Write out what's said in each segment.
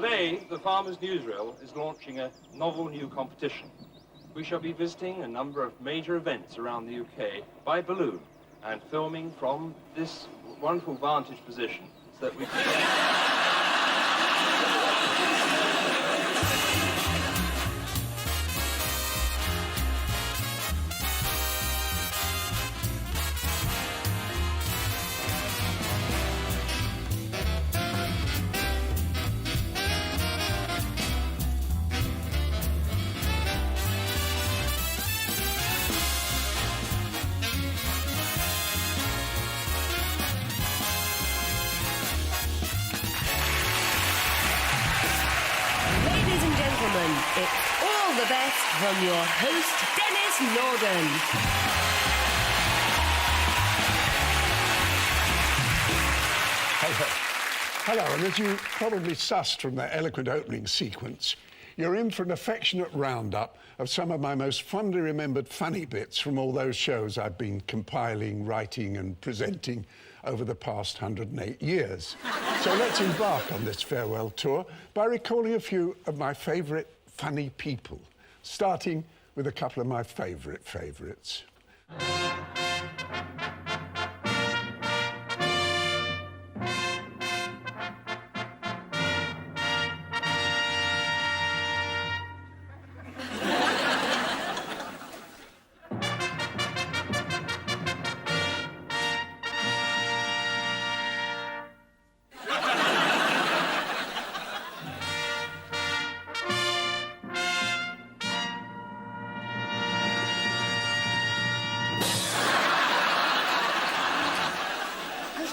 Today, the Farmers' Newsreel is launching a novel new competition. We shall be visiting a number of major events around the UK by balloon and filming from this wonderful vantage position so that we can... It's all the best from your host, Denis Norden. Hello, and as you probably sussed from that eloquent opening sequence, you're in for an affectionate roundup of some of my most fondly remembered funny bits from all those shows I've been compiling, writing and presenting over the past 108 years. So let's embark on this farewell tour by recalling a few of my favourite funny people, starting with a couple of my favourites.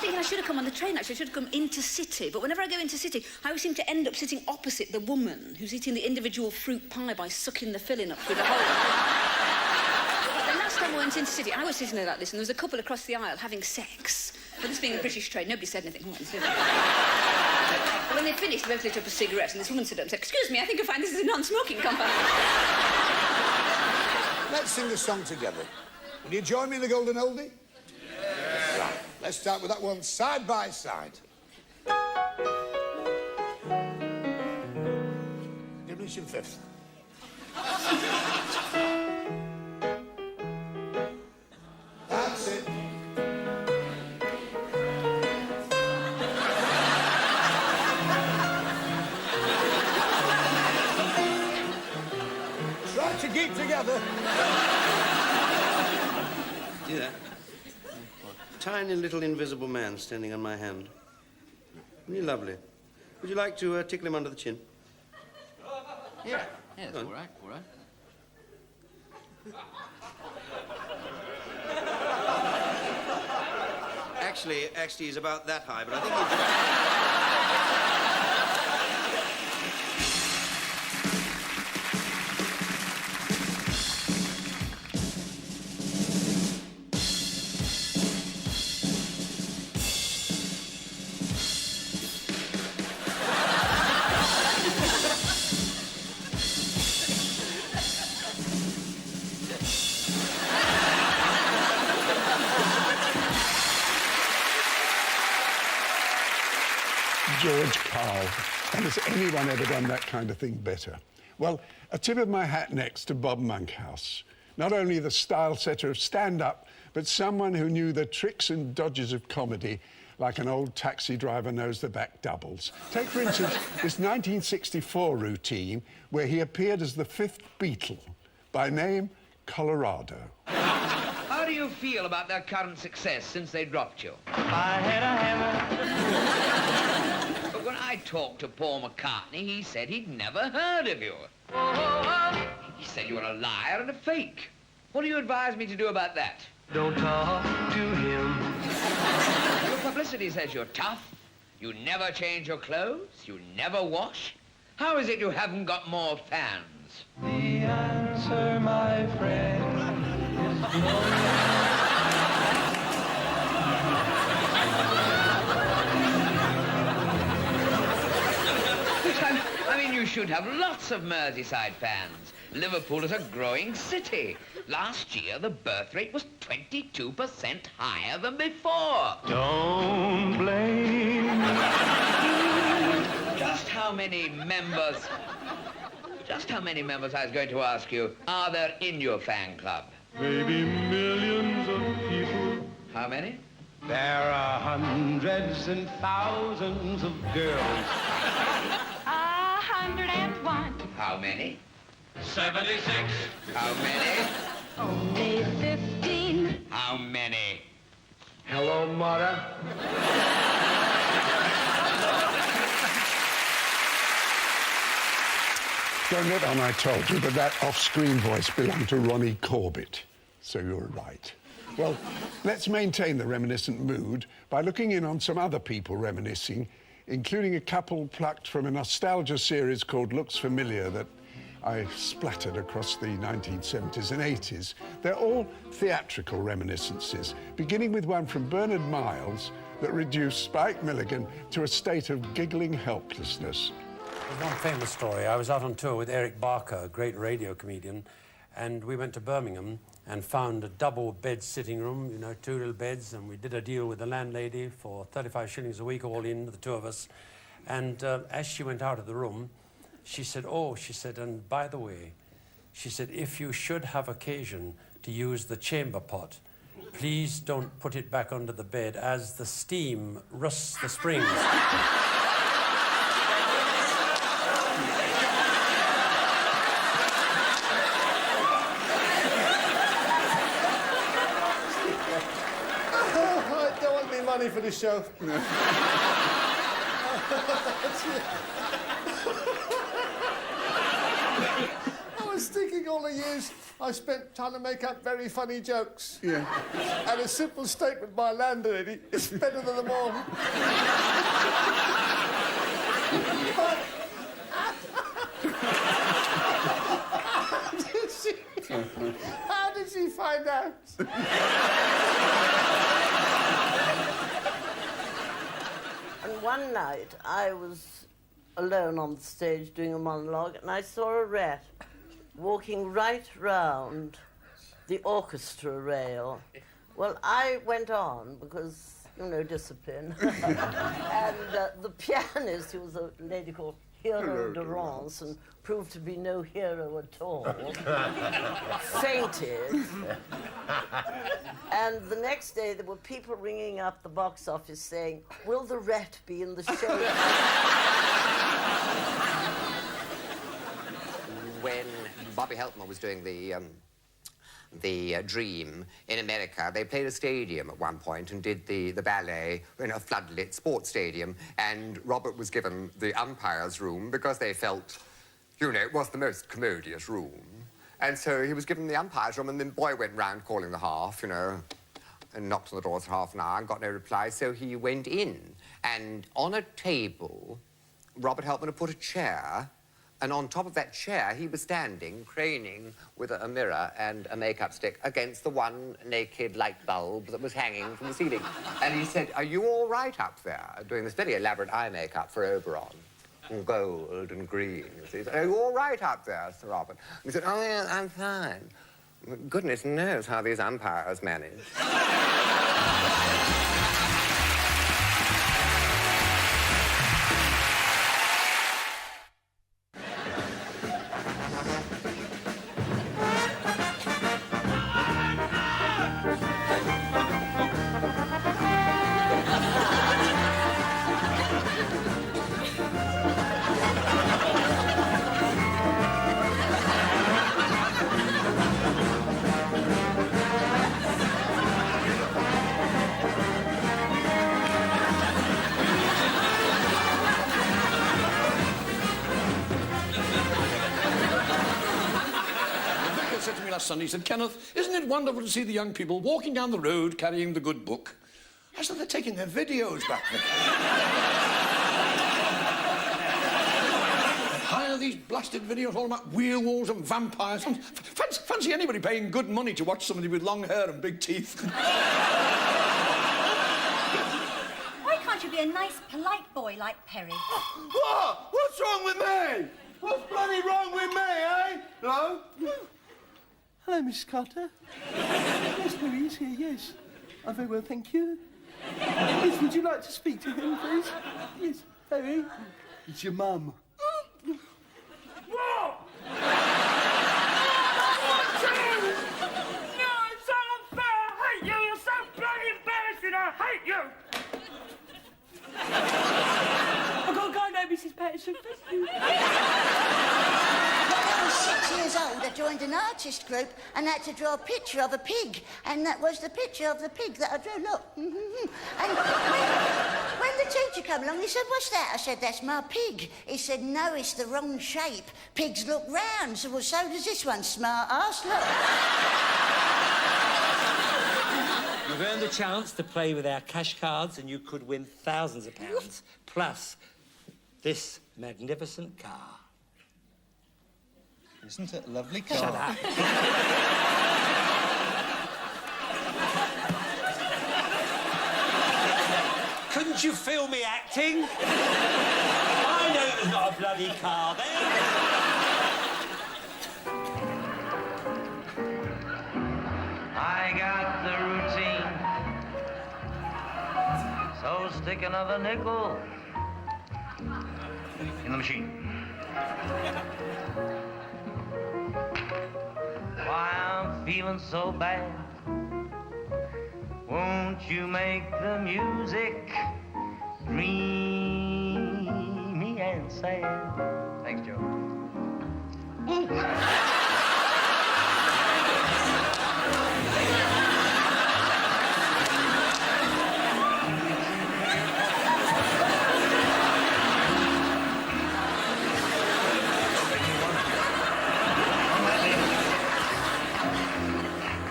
I should have come on the train, actually. I should have come into city. But whenever I go into city, I always seem to end up sitting opposite the woman who's eating the individual fruit pie by sucking the filling up through the hole. The last time I went into city, I was sitting there like this, and there was a couple across the aisle having sex. But this being a British train, nobody said anything. But when they finished, they both lit up a cigarette, and this woman stood up and said, "Excuse me, I think I find this is a non-smoking compound." Let's sing the song together. Will you join me in the Golden Oldie? Yeah. Right. Let's start with that one, Side by Side. Diminishing fifth. That's it. Try to keep together. See that? Tiny little invisible man standing on my hand. Isn't he lovely? Would you like to tickle him under the chin? Yeah, that's all right, all right. Actually, he's about that high, but I think he's... George Carl. And has anyone ever done that kind of thing better? Well, a tip of my hat next to Bob Monkhouse. Not only the style setter of stand-up, but someone who knew the tricks and dodges of comedy like an old taxi driver knows the back doubles. Take, for instance, this 1964 routine where he appeared as the fifth Beatle, by name Colorado. How do you feel about their current success since they dropped you? I had a hammer. But when I talked to Paul McCartney, he said he'd never heard of you. He said you were a liar and a fake. What do you advise me to do about that? Don't talk to him. Your publicity says you're tough, you never change your clothes, you never wash. How is it you haven't got more fans? The answer, my friend, is I mean, you should have lots of Merseyside fans. Liverpool is a growing city. Last year, the birth rate was 22% higher than before. Don't blame. Just how how many members... Just how many members, I was going to ask you, are there in your fan club? Maybe millions of people. How many? There are hundreds and thousands of girls. 101. How many? 76. How many? Only 15. How many? Hello, Mother. Don't let on I told you, but that off-screen voice belonged to Ronnie Corbett. So you're right. Well, let's maintain the reminiscent mood by looking in on some other people reminiscing, including a couple plucked from a nostalgia series called Looks Familiar that I splattered across the 1970s and 80s. They're all theatrical reminiscences, beginning with one from Bernard Miles that reduced Spike Milligan to a state of giggling helplessness. There's one famous story. I was out on tour with Eric Barker, a great radio comedian, and we went to Birmingham and found a double bed sitting room, you know, 2 little beds, and we did a deal with the landlady for 35 shillings a week, all in, the two of us. And as she went out of the room, she said, and by the way, she said, if you should have occasion to use the chamber pot, please don't put it back under the bed as the steam rusts the springs. I don't want any money for this show. I was thinking all the years I spent trying to make up very funny jokes. Yeah. And a simple statement by a landlady is better than them all. How did she find out? And one night, I was alone on the stage doing a monologue, and I saw a rat walking right round the orchestra rail. Well, I went on because, you know, discipline. And the pianist, who was a lady called Hero Durance, and proved to be no hero at all, fainted. And the next day, there were people ringing up the box office saying, will the rat be in the show? When Bobby Helpman was doing the Dream in America, they played a stadium at one point and did the ballet in a floodlit sports stadium, and Robert was given the umpire's room because they felt, you know, it was the most commodious room. And so he was given the umpire's room, and then the boy went round calling the half, you know, and knocked on the door for half an hour and got no reply, so he went in. And on a table, Robert Helpman had put a chair, and on top of that chair, he was standing, craning with a mirror and a makeup stick against the one naked light bulb that was hanging from the ceiling. And he said, are you all right up there, doing this very elaborate eye makeup for Oberon? Gold and green. He said, are you all right up there, Sir Robert? He said, oh, yeah, I'm fine. Goodness knows how these umpires manage. Sunday, he said, Kenneth, isn't it wonderful to see the young people walking down the road carrying the good book? I said, they're taking their videos back there. Hire these blasted videos all about werewolves and vampires. Fancy anybody paying good money to watch somebody with long hair and big teeth. Why can't you be a nice, polite boy like Perry? What? What's wrong with me? What's bloody wrong with me, eh? Hello? Hello, Miss Carter. Yes, Perry is here, yes. I'm very well, thank you. Yes, would you like to speak to him, please? Yes, Perry. It's your mum. What? No, it's unfair. I hate you. You're so bloody embarrassing. I hate you. I've got to go now, Mrs. Patterson. Thank you. When I was 6 years old, I joined an artist group and had to draw a picture of a pig. And that was the picture of the pig that I drew, look. And when the teacher came along, he said, "What's that?" I said, "That's my pig." He said, "No, it's the wrong shape. Pigs look round." So, well, so does this one, smart ass, look. You've earned a chance to play with our cash cards and you could win thousands of pounds, plus this magnificent car. Isn't it a lovely car? Shut up. Couldn't you feel me acting? I know there's not a bloody car there. I got the routine, so stick another nickel in the machine. Why I'm feeling so bad, won't you make the music dreamy and sad? Thanks, Joe.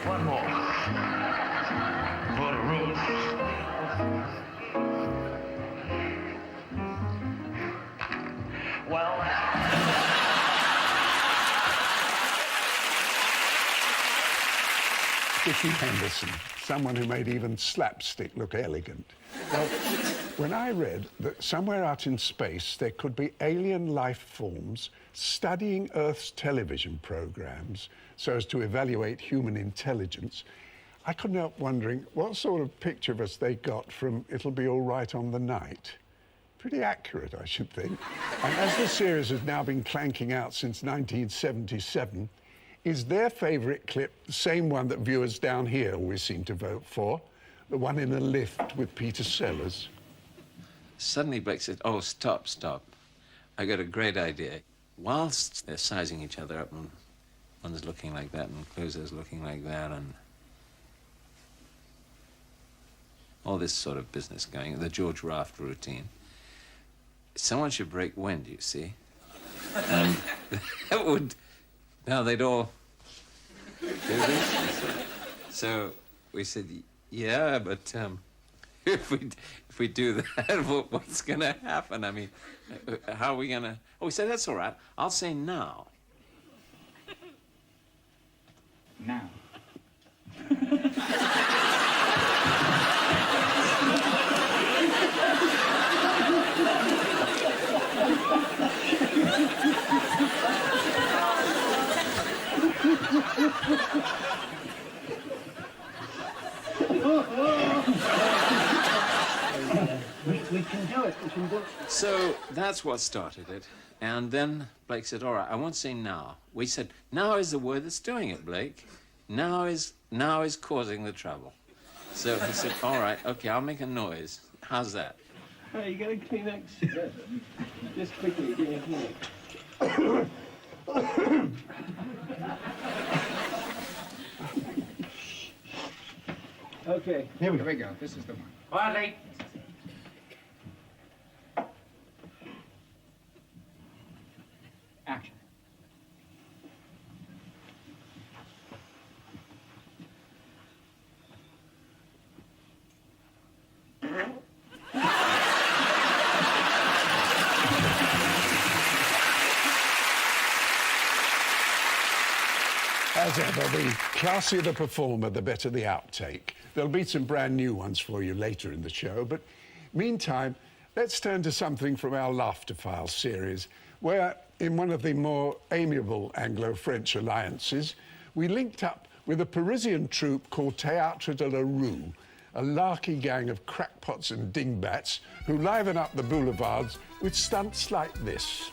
One more. For the room. Well. Dickie Henderson, someone who made even slapstick look elegant. Well, when I read that somewhere out in space there could be alien life forms studying Earth's television programs so as to evaluate human intelligence, I couldn't help wondering what sort of picture of us they got from It'll Be All Right on the Night. Pretty accurate, I should think. And as the series has now been clanking out since 1977, is their favourite clip the same one that viewers down here always seem to vote for? The one in the lift with Peter Sellers? Suddenly Blake said, "Oh, stop. I got a great idea." Whilst they're sizing each other up, and one's looking like that, and Clouseau's looking like that, and all this sort of business going, the George Raft routine, someone should break wind, you see. And that would... Now they'd all do this. So we said, yeah, but if we do that, what's going to happen? I mean, how are we going to... Oh, we said, that's all right. I'll say now. Now. We can do it. We can do it. So that's what started it. And then Blake said, all right, I won't say now. We said, now is the word that's doing it, Blake. Now is causing the trouble. So he said, all right, okay, I'll make a noise. How's that? Hey, you got a Kleenex? Just quickly, give me a Kleenex. Okay, Here we go. This is the one. Quietly. Action. As ever, the classier the performer, the better the outtake. There'll be some brand new ones for you later in the show, but meantime, let's turn to something from our Laughter Files series, where, in one of the more amiable Anglo-French alliances, we linked up with a Parisian troupe called Théâtre de la Rue, a larky gang of crackpots and dingbats who liven up the boulevards with stunts like this.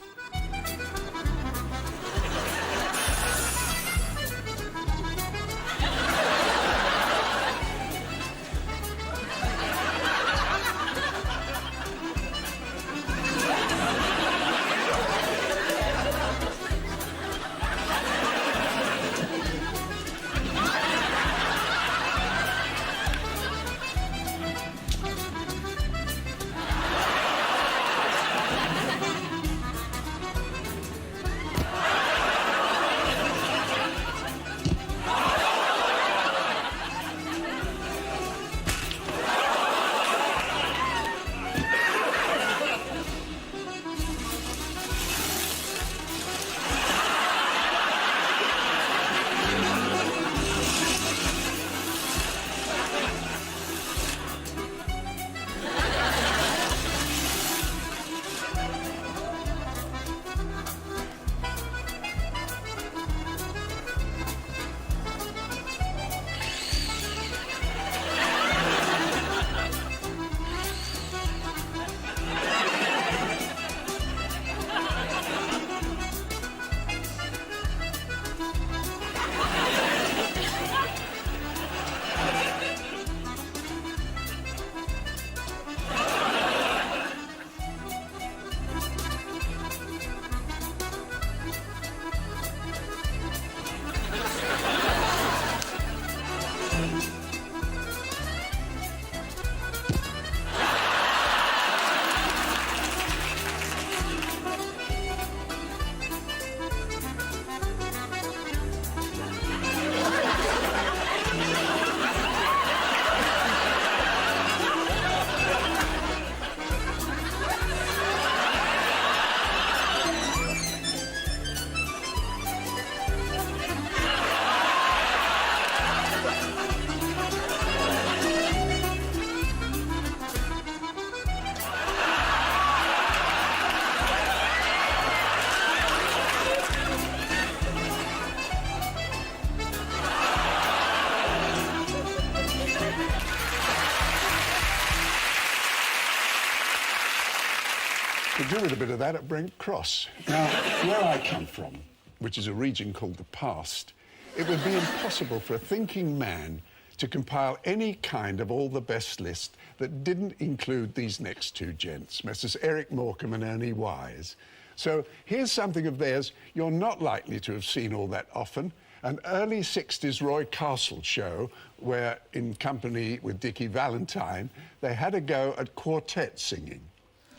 Could do with a bit of that at Brent Cross. Now, where I come from, which is a region called the Past, it would be impossible for a thinking man to compile any kind of all the best list that didn't include these next two gents, Messrs. Eric Morecambe and Ernie Wise. So here's something of theirs you're not likely to have seen all that often, an early 60s Roy Castle show where, in company with Dickie Valentine, they had a go at quartet singing.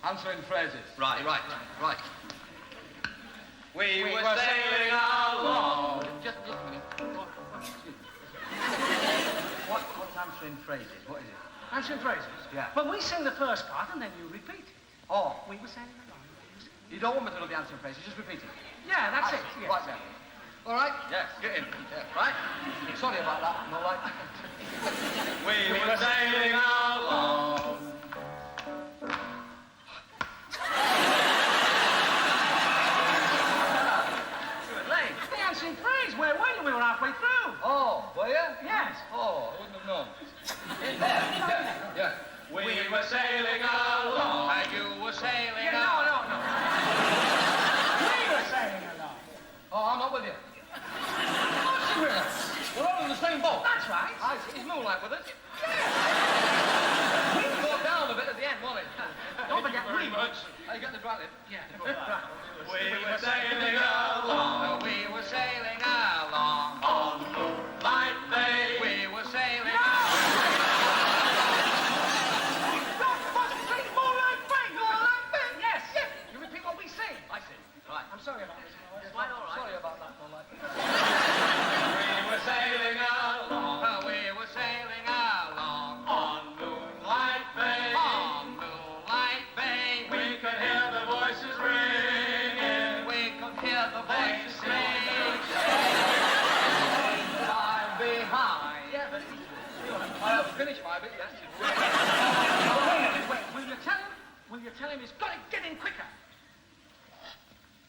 Answering phrases. Right. We were sailing along. Just a minute. What's answering phrases? What is it? Answering phrases? Yeah. Well, we sing the first part and then you repeat it. Oh. We were sailing along. You don't want me to do the answering phrases, just repeat it. Yeah, that's it. Yes. Right there. All right? Yes. Get in. Yeah. Right? Sorry about that. I'm all right. We were sailing along. Phrase. Where were you? We were halfway through. Oh, were you? Yes. Oh, I wouldn't have known. Yeah. We were sailing along. And you were sailing along. No. We were sailing along. Oh, I'm not with you. What's with us? We're all in the same boat. That's right. Is Moonlight with us? We go down a bit at the end, won't it? Don't forget very much. You get the dry lip? Yeah. We were sailing along. We were sailing along. On Moonlight Bay. We were sailing Moonlight Bay. Yes. You repeat what we sing. I see. Right. I'm sorry about this. Quite all right. Sorry about that, Moonlight. We were sailing along. We were sailing along. On Moonlight Bay. On Moonlight Bay. We could hear the voices ringing. We could hear the voices ringing. I'm behind. Yeah, but I have finished my bit, yes. Wait. Will you tell him he's got to get in quicker?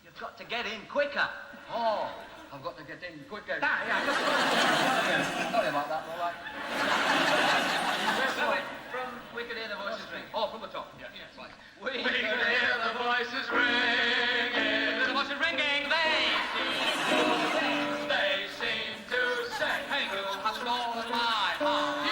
You've got to get in quicker. Oh, I've got to get in quicker. Yeah. Sorry about that, all right. We could hear the voices ring. Oh, from the top. Yeah, right. We could hear the voices ringing. The voices ringing. They seem to say, hey, you have stolen my heart.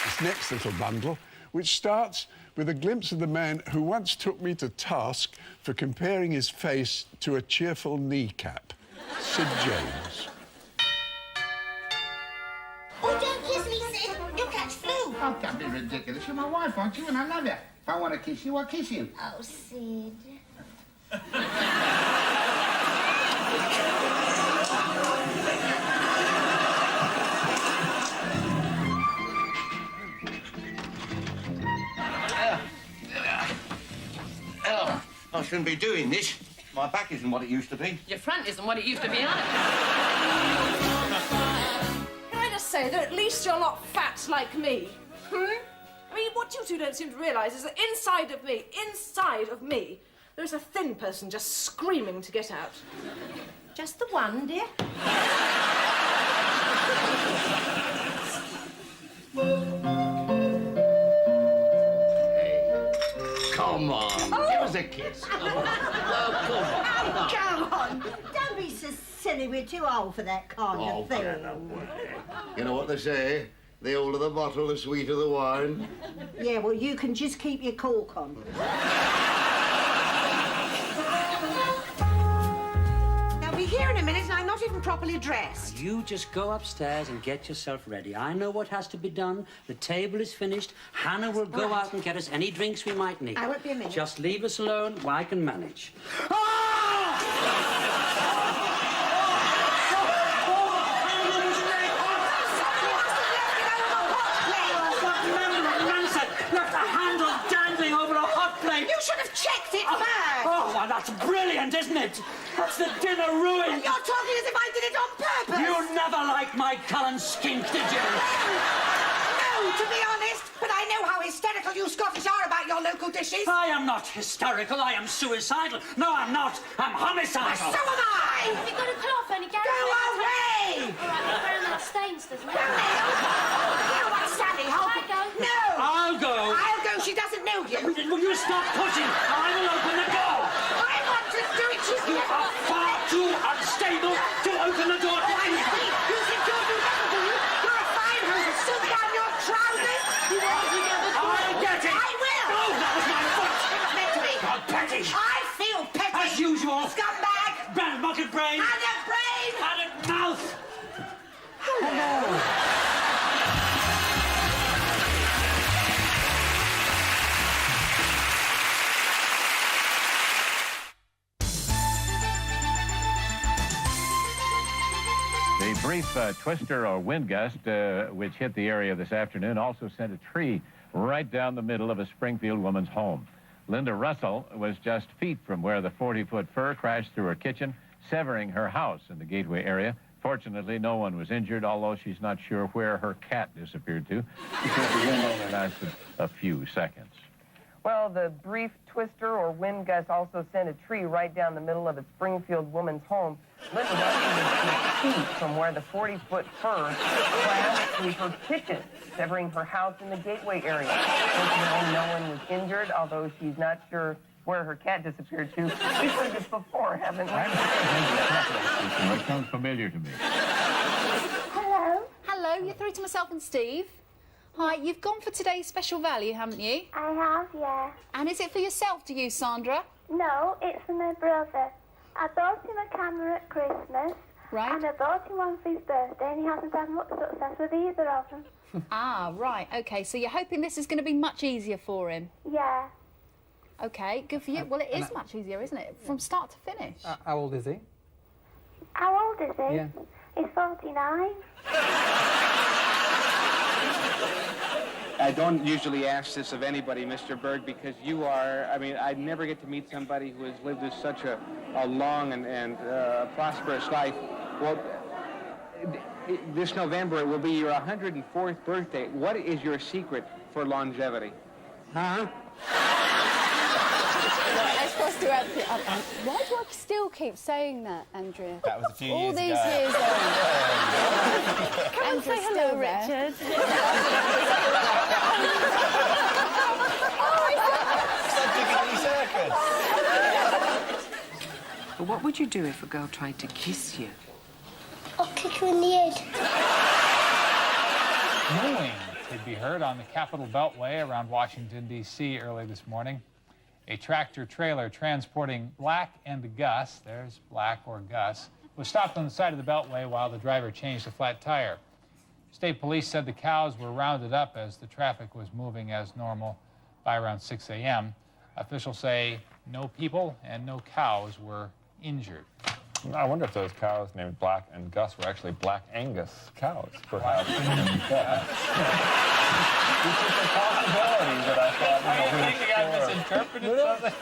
This next little bundle, which starts with a glimpse of the man who once took me to task for comparing his face to a cheerful kneecap, Sid James. Oh, don't kiss me, Sid. You'll catch flu. Oh, don't be ridiculous. You're my wife, aren't you? And I love you. If I want to kiss you, I'll kiss you. Oh, Sid. I shouldn't be doing this. My back isn't what it used to be. Your front isn't what it used to be either. Can I just say that at least you're not fat like me? I mean, what you two don't seem to realise is that inside of me, there's a thin person just screaming to get out. Just the one, dear. Come on, give us a kiss. Oh, come on. Don't be so silly. We're too old for that kind of thing. You know what they say? The older the bottle, the sweeter the wine. Yeah, well, you can just keep your cork on. I'll be here in a minute and I'm not even properly dressed. You just go upstairs and get yourself ready. I know what has to be done. The table is finished. Hannah will go out and get us any drinks we might need. I won't be a minute. Just leave us alone. I can manage. You should have checked it first! Oh, well, that's brilliant, isn't it? That's the dinner ruin. You're talking as if I did it on purpose! You never liked my Cullen skink, did you? No, to be honest, but I know how hysterical you Scottish are about your local dishes. I am not hysterical, I am suicidal. No, I'm not. I'm homicidal. So am I! Have you got a cloth, any Gary? Go away! All right, we're wearing that stains, doesn't it? You know what, Sally? I go. No! I'll go. I'll go, she doesn't know you. Will you stop pushing? I will open the door. I want to do it, she's You are far too unstable to open the door to anything. You think you'll do that, do you? You're a fine hose of silk down your trousers. You won't be able to... I'll get it. I will. No, that was my foot. You're not meant to be. God, petty. I feel petty. As usual. Scumbag. Muddled brain. And a brain. And a mouth. Hello. The brief twister or wind gust which hit the area this afternoon also sent a tree right down the middle of a Springfield woman's home. Linda Russell was just feet from where the 40-foot fir crashed through her kitchen, severing her house in the Gateway area. Fortunately, no one was injured, although she's not sure where her cat disappeared to. She said the wind only lasted a few seconds. Well, the brief twister or wind gust also sent a tree right down the middle of a Springfield woman's home. Linda Russell was feet from where the 40-foot fir crashed through her kitchen, severing her house in the Gateway area. Fortunately, no one was injured, although she's not sure where her cat disappeared to. We've heard this before, haven't we? It sounds familiar to me. Hello. Hello, you're through to myself and Steve. Hi, you've gone for today's special value, haven't you? I have, yeah. And is it for yourself to use, Sandra? No, it's for my brother. I bought him a camera at Christmas. Right. And I bought him one for his birthday, and he hasn't had much success with either of them. Ah, right, OK. So you're hoping this is going to be much easier for him? Yeah. OK, good for you. Well, it is much easier, isn't it? From start to finish. How old is he? How old is he? Yeah. He's 49. I don't usually ask this of anybody, Mr. Berg, because you are, I mean, I never get to meet somebody who has lived such a long and prosperous life. Well, this November it will be your 104th birthday. What is your secret for longevity? Huh? I'm supposed to add... why do I still keep saying that, Andrea? That was a few all years these ago. years on. Come and say hello, Richard. But what would you do if a girl tried to kiss you? I'll kick her in the head. Mooing could be heard on the Capitol Beltway around Washington, D.C. early this morning. A tractor-trailer transporting Black and Gus, there's Black or Gus, was stopped on the side of the Beltway while the driver changed a flat tire. State police said the cows were rounded up as the traffic was moving as normal by around 6 a.m. Officials say no people and no cows were injured. I wonder if those cows named Black and Gus were actually Black Angus cows, perhaps. Yeah. It's just a possibility that I thought... I think the guy misinterpreted something.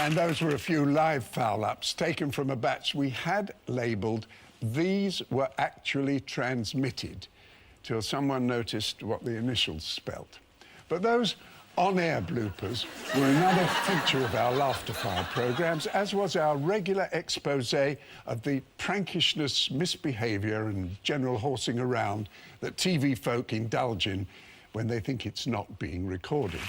And those were a few live foul-ups taken from a batch we had labelled "These were actually transmitted," till someone noticed what the initials spelt. But those on-air bloopers were another feature of our Laughter File programmes, as was our regular exposé of the prankishness, misbehaviour and general horsing around that TV folk indulge in when they think it's not being recorded.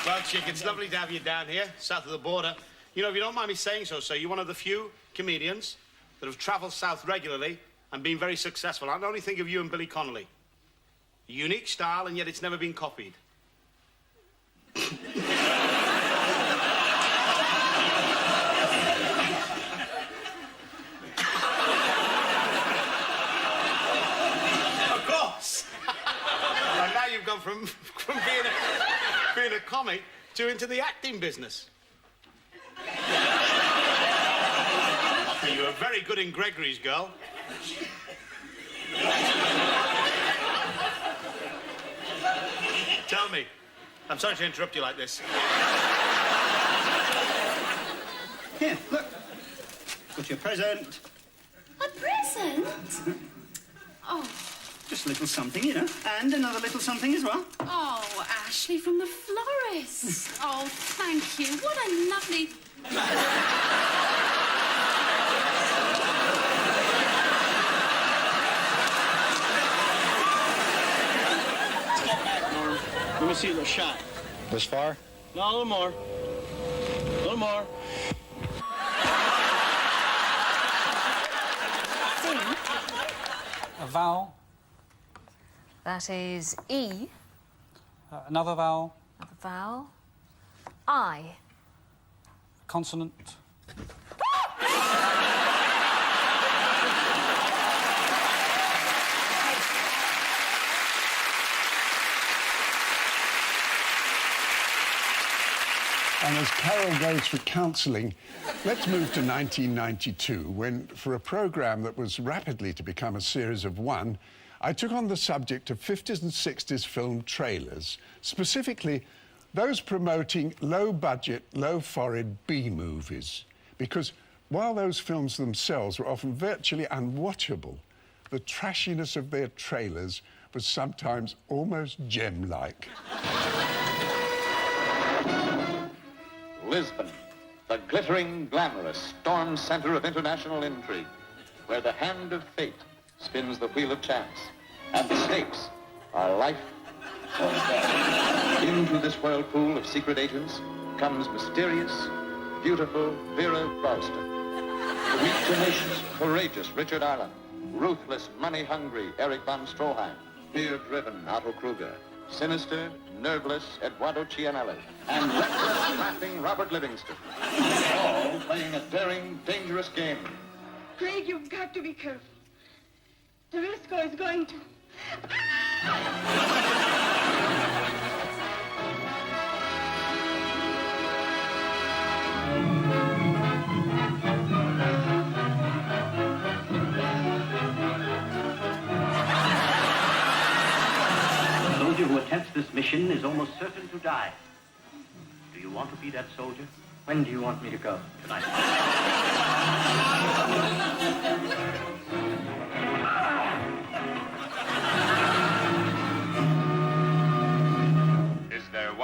Well, Chick, it's lovely to have you down here, south of the border. You know, if you don't mind me saying so, sir, you're one of the few comedians that have travelled south regularly and been very successful. I can only think of you and Billy Connolly. A unique style, and yet it's never been copied. Of course. Like now you've gone from being a comic to into the acting business. You were very good in Gregory's Girl. Tell me. I'm sorry to interrupt you like this. Here, look. Got your present. A present? Oh. Just a little something, you know. And another little something as well. Oh, Ashley from the florist. Oh, thank you. What a lovely... Let me see the shot. This far? No, a little more. A little more. A vowel. That is E. Another vowel. Another vowel. I. Consonant. And as Carol goes for counselling, let's move to 1992, when, for a programme that was rapidly to become a series of one, I took on the subject of 50s and 60s film trailers, specifically those promoting low-budget, low-foreign B-movies. Because while those films themselves were often virtually unwatchable, the trashiness of their trailers was sometimes almost gem-like. Lisbon, the glittering, glamorous, storm center of international intrigue, where the hand of fate spins the wheel of chance, and the stakes are life or death. Into this whirlpool of secret agents comes mysterious, beautiful Vera Ralston. To meet tenacious, courageous Richard Arlen, ruthless, money-hungry Erich von Stroheim, fear-driven Otto Kruger, sinister, nerveless Eduardo Cianelli, and reckless, laughing Robert Livingston. All playing a daring, dangerous game. Craig, you've got to be careful. Teresa is going to... The soldier who attempts this mission is almost certain to die. Do you want to be that soldier? When do you want me to go? Tonight.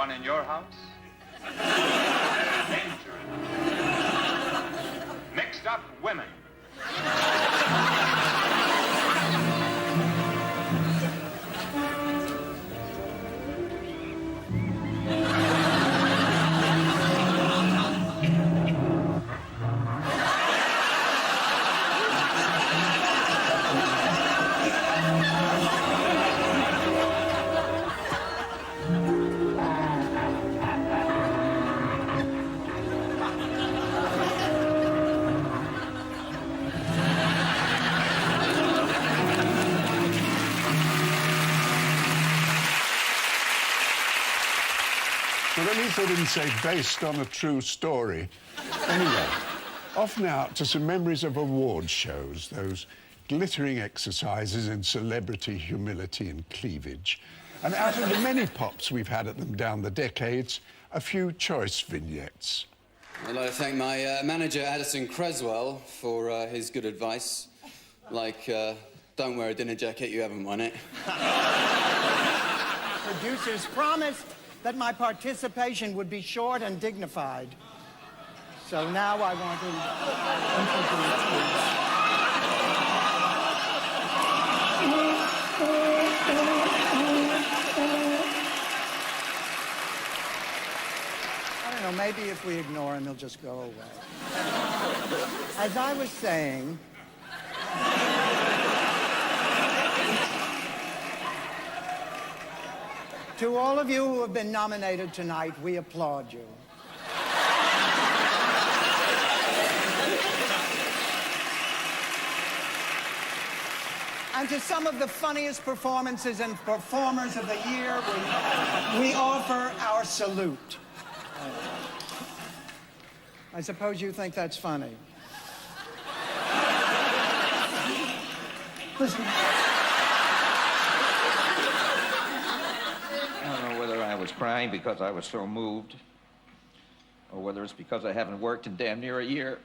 one in your house? Mixed up women. Well, at least I didn't say based on a true story. Anyway, off now to some memories of award shows, those glittering exercises in celebrity humility and cleavage. And out of the many pops we've had at them down the decades, a few choice vignettes. I'd like to thank my manager, Addison Creswell, for his good advice. Like, don't wear a dinner jacket, you haven't won it. Producers promised that my participation would be short and dignified. So now I want to I don't know, maybe if we ignore him, he'll just go away. As I was saying, to all of you who have been nominated tonight, we applaud you. And to some of the funniest performances and performers of the year, we offer our salute. I suppose you think that's funny. Listen. I don't know whether I was crying because I was so moved, or whether it's because I haven't worked in damn near a year.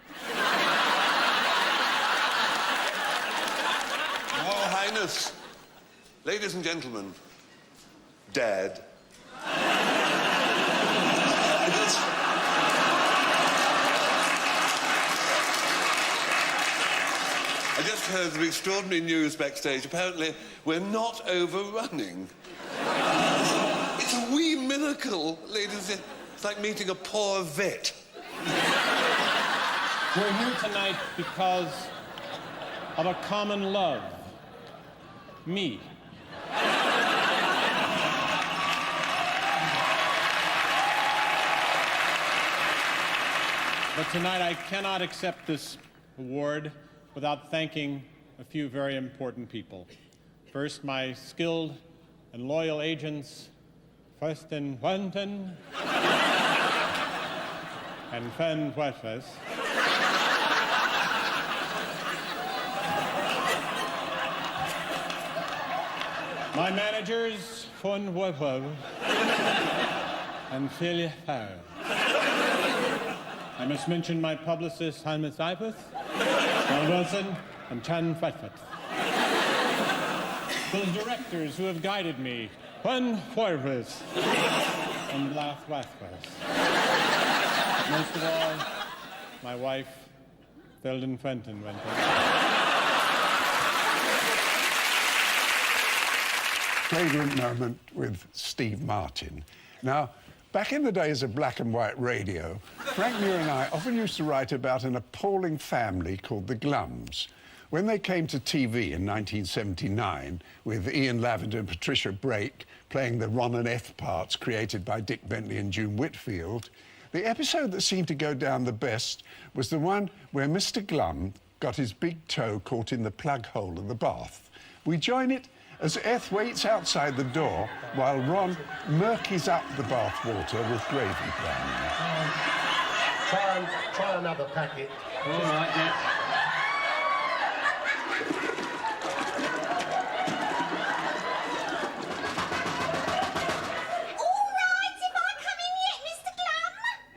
Your Highness, ladies and gentlemen, Dad. I just heard the extraordinary news backstage. Apparently, we're not overrunning. It's a wee miracle, ladies. It's like meeting a poor vet. We're here tonight because of a common love. Me. But tonight I cannot accept this award without thanking a few very important people. First, my skilled and loyal agents, first in Wellington and Fen Huefes. My managers, Fon Huefes and Phil Farr. I must mention my publicist, Hannes Eipeth, Paul Wilson, and Chan Fretfet. Those directors who have guided me, Juan Huerves and Blas Vasquez. Most of all, my wife, Felden Fenton went Flagrant moment with Steve Martin. Now, back in the days of black and white radio, Frank Muir and I often used to write about an appalling family called the Glums. When they came to TV in 1979, with Ian Lavender and Patricia Brake playing the Ron and F parts created by Dick Bentley and June Whitfield, the episode that seemed to go down the best was the one where Mr. Glum got his big toe caught in the plug hole of the bath. We join it as Eth waits outside the door while Ron murkies up the bath water with gravy browning. Try another packet. All right, yeah.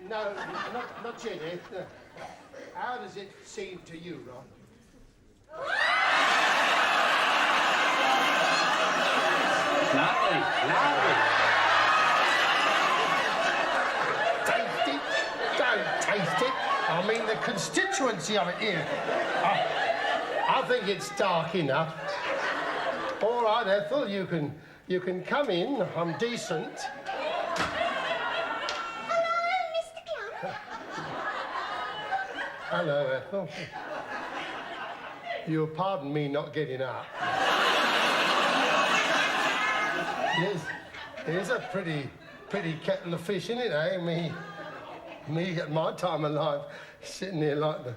No, not yet, Eth. How does it seem to you, Ron? Lovely. taste it. I mean the constituency of it here. I think it's dark enough. All right, Ethel, you can come in. I'm decent. Hello, Ethel. You'll pardon me not getting up. Yes, it's a pretty kettle of fish, isn't it, eh? Me at my time of life, sitting here like the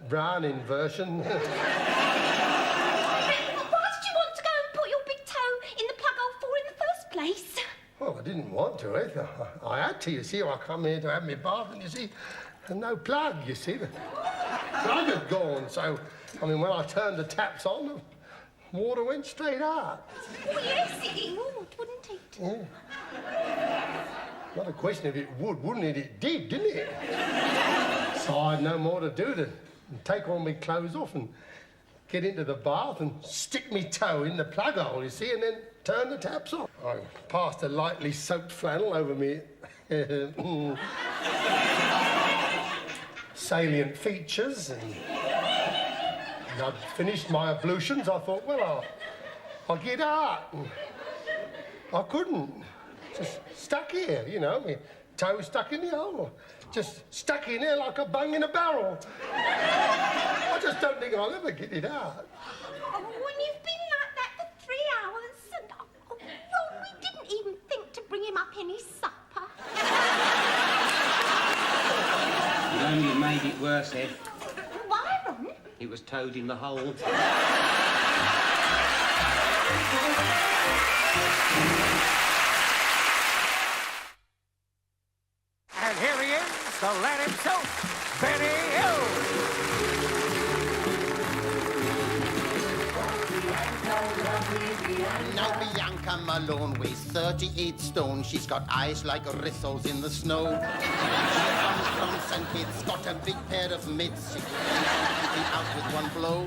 Browning version. Why did you want to go and put your big toe in the plug hole for in the first place? Well, I didn't want to, Ethel. I had to, you see. I come here to have my bath, and you see, and no plug, you see. The plug had gone, so, I mean, when I turned the taps on, the water went straight out. Oh, yes, it would, wouldn't it? Yeah. Not a question if it would, wouldn't it? It did, didn't it? So I had no more to do than take all my clothes off and get into the bath and stick my toe in the plug hole, you see, and then turn the taps off. I passed a lightly soaked flannel over me salient features, and I'd finished my ablutions. I thought, well, I'll get out. And I couldn't. Just stuck here, you know, my toe stuck in the hole. Just stuck in there like a bung in a barrel. I just don't think I'll ever get it out. Oh, when you've been like that for 3 hours, and Ron, we didn't even think to bring him up any supper. You only made it worse, Ed. Why, Ron? It was toad in the hole. And here he is, the lad himself, Benny Hill. Now Bianca Malone weighs 38 stone. She's got eyes like riffles in the snow. She comes from St. Kitts, got a big pair of mitts. She can be out with one blow.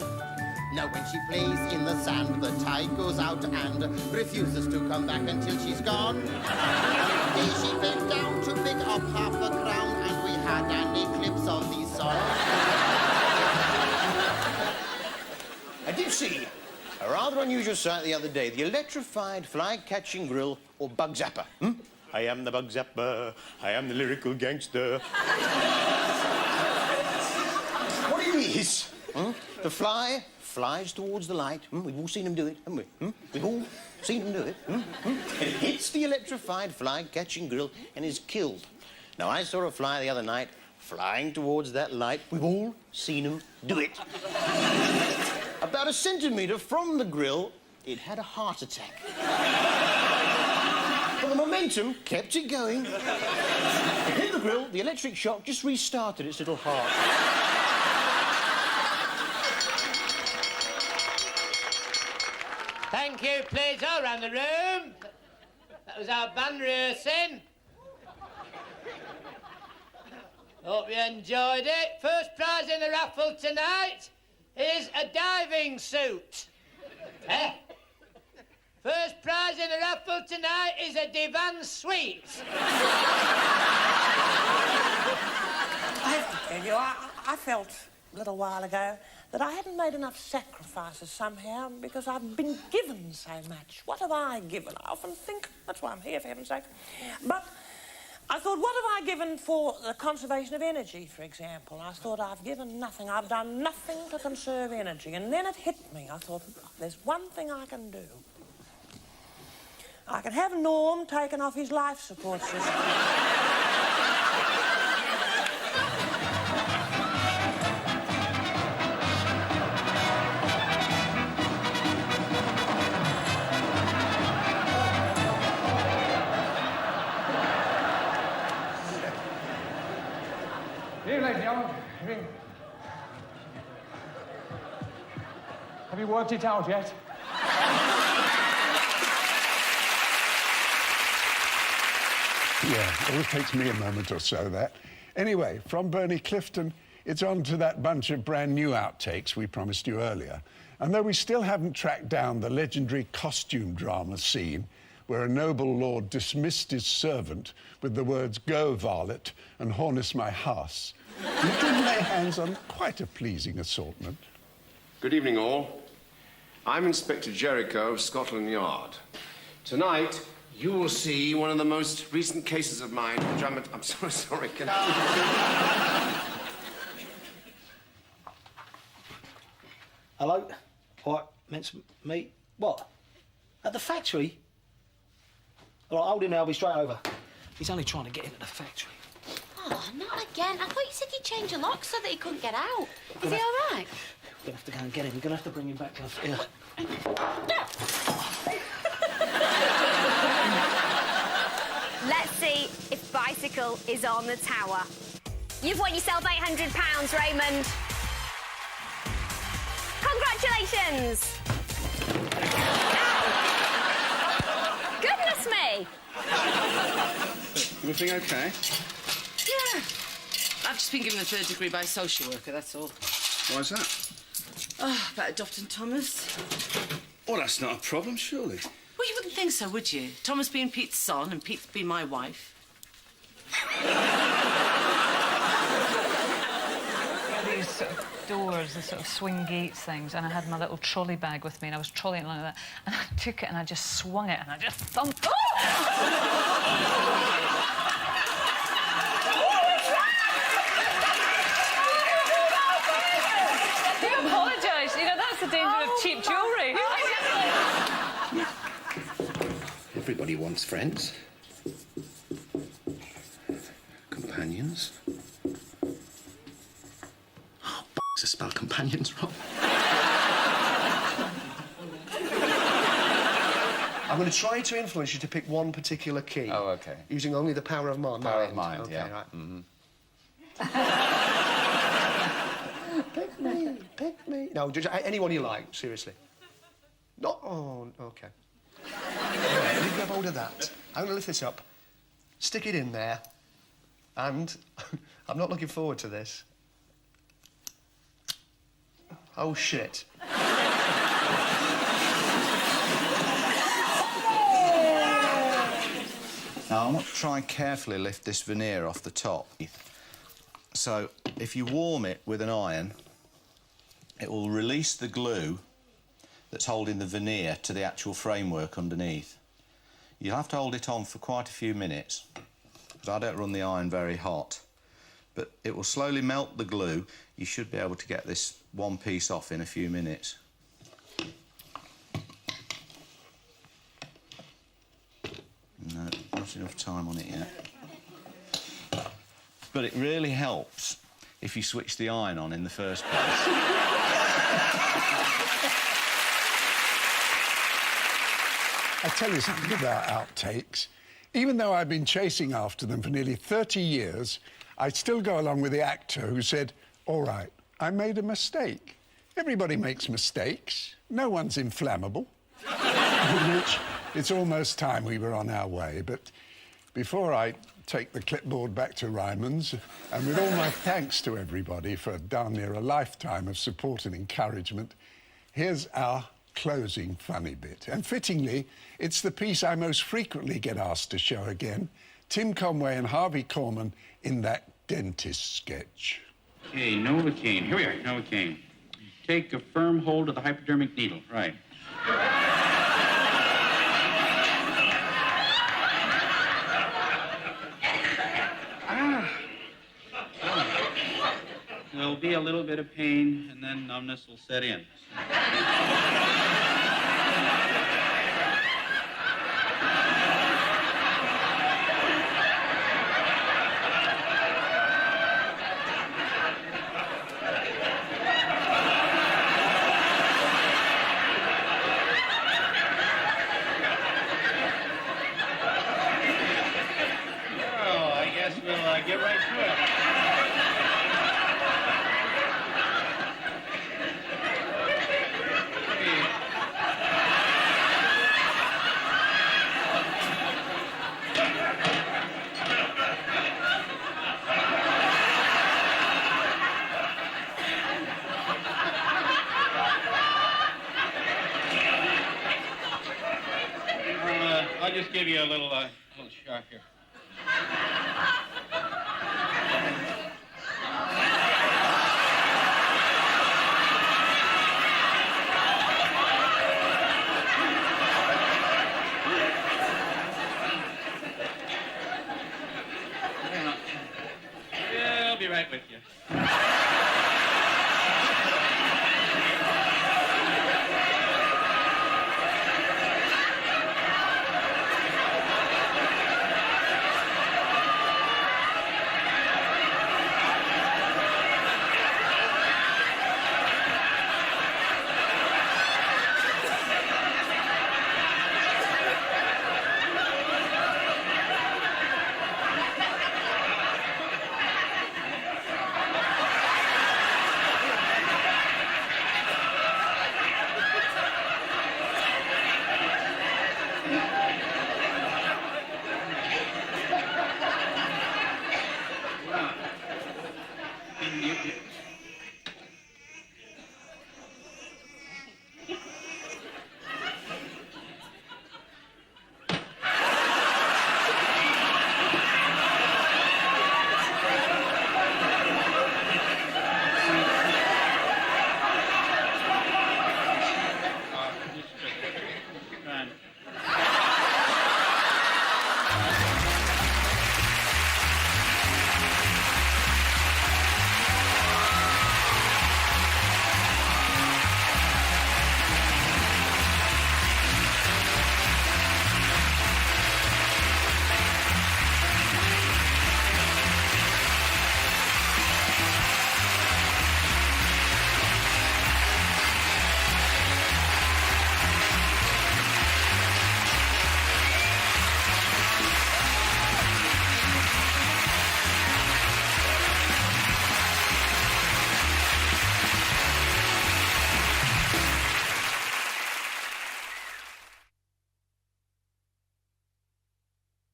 Now when she plays in the sand, the tide goes out and refuses to come back until she's gone. One day she bent down to pick up half the crown, and we had an eclipse of the sun. I did see a rather unusual sight the other day. The electrified fly-catching grill or bug zapper. I am the bug zapper. I am the lyrical gangster. What it is, the fly flies towards the light. We've all seen him do it, haven't we? We've all seen him do it. And it hits the electrified fly-catching grill and is killed. Now, I saw a fly the other night flying towards that light. We've all seen him do it. About a centimetre from the grill, it had a heart attack. But the momentum kept it going. It hit the grill, the electric shock just restarted its little heart. Thank you, please, all round the room. That was our band rehearsing. Hope you enjoyed it. First prize in the raffle tonight is a diving suit. First prize in the raffle tonight is a divan suite. I have to tell you, I felt a little while ago that I hadn't made enough sacrifices somehow because I've been given so much. What have I given? I often think, that's why I'm here, for heaven's sake. But I thought, what have I given for the conservation of energy, for example? I thought, I've given nothing. I've done nothing to conserve energy. And then it hit me. I thought, there's one thing I can do. I can have Norm taken off his life support system. Here, ladies and gentlemen. Have you worked it out yet? Yeah, it always takes me a moment or so, that. Anyway, from Bernie Clifton, it's on to that bunch of brand new outtakes we promised you earlier. And though we still haven't tracked down the legendary costume drama scene where a noble lord dismissed his servant with the words, "Go, varlet, and harness my house." You did lay hands on quite a pleasing assortment. Good evening, all. I'm Inspector Jericho of Scotland Yard. Tonight, you will see one of the most recent cases of mine, which I'm so sorry, can Hello? Right, meant to meet. What? At the factory? All right, hold him now, I'll be straight over. He's only trying to get into the factory. Oh, not again. I thought you said he'd change a lock so that he couldn't get out. Is he all right? We're gonna have to go and get him. We're gonna have to bring him back to the... Here. Let's see if Bicycle is on the tower. You've won yourself £800, Raymond. Congratulations! Goodness me! Everything okay? Yeah. I've just been given a 3rd degree by a social worker, that's all. Why's that? Oh, about adopting Thomas. Oh, that's not a problem, surely. Well, you wouldn't think so, would you? Thomas being Pete's son and Pete's being my wife. These sort of doors, the sort of swing gates things, and I had my little trolley bag with me, and I was trolleying like that, and I took it and I just swung it and I just thumped. Oh! Do apologise. You know, that's the danger of cheap jewellery. Everybody wants friends. Companions. Oh, to spell companions wrong. I'm going to try to influence you to pick one particular key. Oh, OK. Using only the power of mind. Power of mind, okay, yeah. Right. Mm-hmm. Pick me, pick me. No, just anyone you like, seriously. Not. Oh, OK. Right, you grab hold of that. I'm going to lift this up, stick it in there, and I'm not looking forward to this. Oh, shit. Now, I want to try and carefully lift this veneer off the top. So, if you warm it with an iron, it will release the glue that's holding the veneer to the actual framework underneath. You'll have to hold it on for quite a few minutes, because I don't run the iron very hot. But it will slowly melt the glue. You should be able to get this one piece off in a few minutes. No, not enough time on it yet. But it really helps if you switch the iron on in the first place. I tell you something about outtakes. Even though I've been chasing after them for nearly 30 years, I still go along with the actor who said, "All right, I made a mistake." Everybody makes mistakes. No one's inflammable. Which, it's almost time we were on our way, but before I take the clipboard back to Ryman's, and with all my thanks to everybody for darn near a lifetime of support and encouragement, here's our closing funny bit. And fittingly, it's the piece I most frequently get asked to show again, Tim Conway and Harvey Korman in that dentist sketch. Okay, Novocaine. Here we are, Novocaine. Take a firm hold of the hypodermic needle. Right. There'll be a little bit of pain, and then numbness will set in. Well, I guess we'll get right to it. I'll just give you a little shot here.